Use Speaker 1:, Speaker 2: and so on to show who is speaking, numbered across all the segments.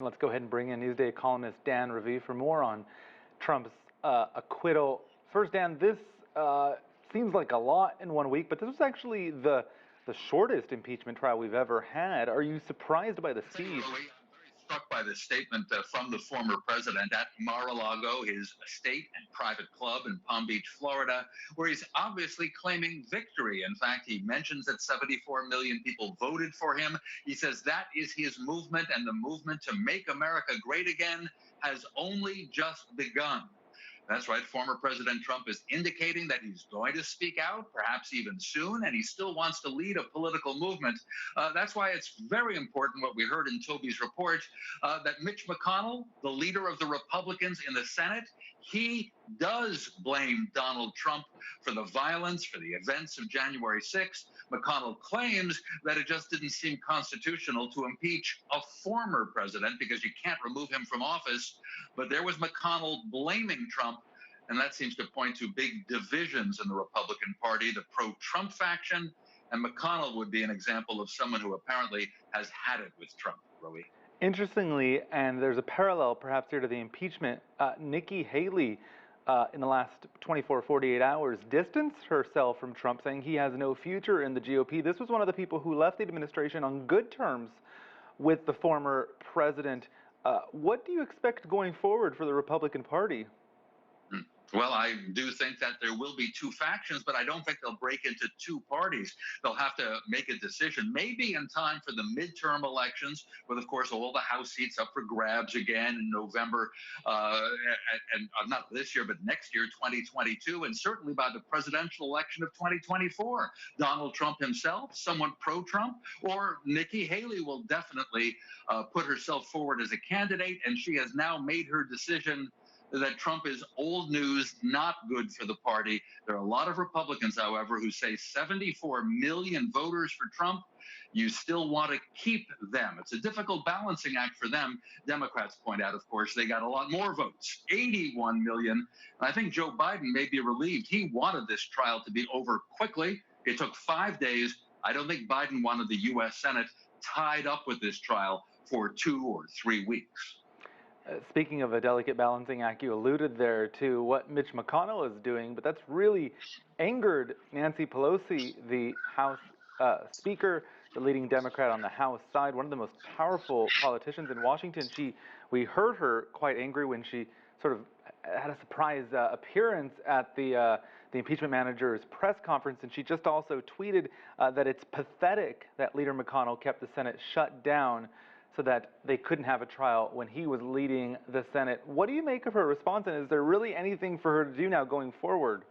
Speaker 1: Let's go ahead and bring in NewsDay columnist Dan Raviv for more on Trump's acquittal. First, Dan, this seems like a lot in 1 week, but this was actually the shortest impeachment trial we've ever had. Are you surprised by the speed?
Speaker 2: Roee, I'm very struck by this statement from the former president at Mar-a-Lago, his estate and private club in Palm Beach, Florida, where he's obviously claiming victory. In fact, he mentions that 74 million people voted for him. He says that is his movement, and the movement to make America great again has only just begun. That's right. Former President Trump is indicating that he's going to speak out, perhaps even soon, and he still wants to lead a political movement. That's why it's very important what we heard in Toby's report, that Mitch McConnell, the leader of the Republicans in the Senate, he does blame Donald Trump for the violence, for the events of January 6th. McConnell claims that it just didn't seem constitutional to impeach a former president because you can't remove him from office. But there was McConnell blaming Trump, and that seems to point to big divisions in the Republican Party, the pro-Trump faction, and McConnell would be an example of someone who apparently has had it with Trump, Roee.
Speaker 1: Interestingly, and there's a parallel perhaps here to the impeachment, Nikki Haley in the last 24, 48 hours distanced herself from Trump, saying he has no future in the GOP. This was one of the people who left the administration on good terms with the former president. What do you expect going forward for the Republican Party?
Speaker 2: Well, I do think that there will be two factions, but I don't think they'll break into two parties. They'll have to make a decision, maybe in time for the midterm elections, with, of course, all the House seats up for grabs again in November, and not this year, but next year, 2022, and certainly by the presidential election of 2024. Donald Trump himself, someone pro-Trump, or Nikki Haley will definitely put herself forward as a candidate, and she has now made her decision that Trump is old news, not good for the party. There are a lot of Republicans, however, who say 74 million voters for Trump. You still want to keep them. It's a difficult balancing act for them. Democrats point out, of course, they got a lot more votes, 81 million. I think Joe Biden may be relieved. He wanted this trial to be over quickly. It took 5 days. I don't think Biden wanted the U.S. Senate tied up with this trial for 2 or 3 weeks.
Speaker 1: Speaking of a delicate balancing act, you alluded there to what Mitch McConnell is doing, but that's really angered Nancy Pelosi, the House Speaker, the leading Democrat on the House side, one of the most powerful politicians in Washington. We heard her quite angry when she sort of had a surprise appearance at the impeachment manager's press conference, and she just also tweeted that it's pathetic that Leader McConnell kept the Senate shut down so that they couldn't have a trial when he was leading the Senate. What do you make of her response, and is there really anything for her to do now going forward?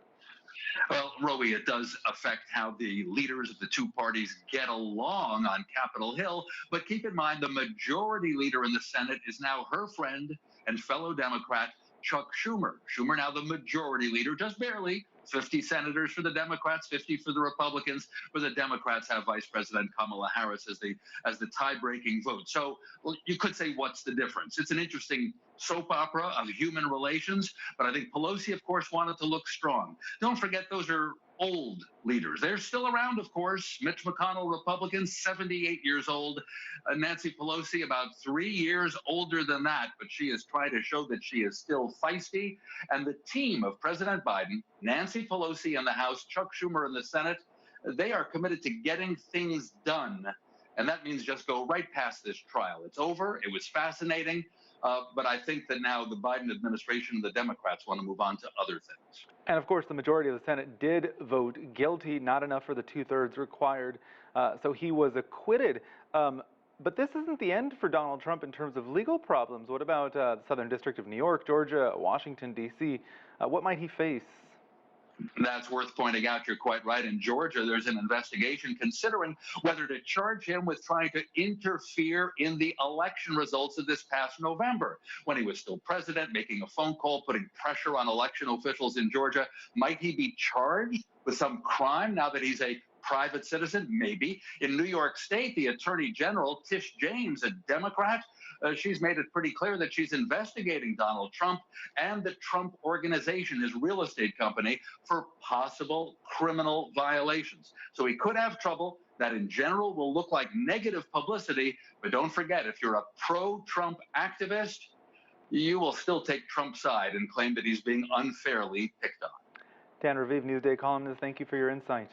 Speaker 2: Well, Roee, it does affect how the leaders of the two parties get along on Capitol Hill. But keep in mind, the majority leader in the Senate is now her friend and fellow Democrat, Chuck Schumer. Schumer now the majority leader, just barely. 50 senators for the Democrats, 50 for the Republicans, but the Democrats have Vice President Kamala Harris as the tie-breaking vote. So you could say, what's the difference? It's an interesting soap opera of human relations, but I think Pelosi, of course, wanted to look strong. Don't forget, those are old leaders. They're still around, of course. Mitch McConnell, Republican, 78 years old. Nancy Pelosi, about 3 years older than that, but she has tried to show that she is still feisty. And the team of President Biden, Nancy Pelosi in the House, Chuck Schumer in the Senate, they are committed to getting things done. And that means just go right past this trial. It's over. It was fascinating. But I think that now the Biden administration and the Democrats want to move on to other things.
Speaker 1: And of course, the majority of the Senate did vote guilty, not enough for the 2/3 required. So he was acquitted. But this isn't the end for Donald Trump in terms of legal problems. What about the Southern District of New York, Georgia, Washington, D.C.? What might he face?
Speaker 2: That's worth pointing out. You're quite right. In Georgia, there's an investigation considering whether to charge him with trying to interfere in the election results of this past November, when he was still president, making a phone call, putting pressure on election officials in Georgia. Might he be charged with some crime now that he's a private citizen? Maybe. In New York State, the Attorney General, Tish James, a Democrat, she's made it pretty clear that she's investigating Donald Trump and the Trump Organization, his real estate company, for possible criminal violations. So he could have trouble That in general will look like negative publicity, but don't forget, if you're a pro-Trump activist, you will still take Trump's side and claim that he's being unfairly picked on.
Speaker 1: Dan Raviv, NewsDay columnist, thank you for your insight.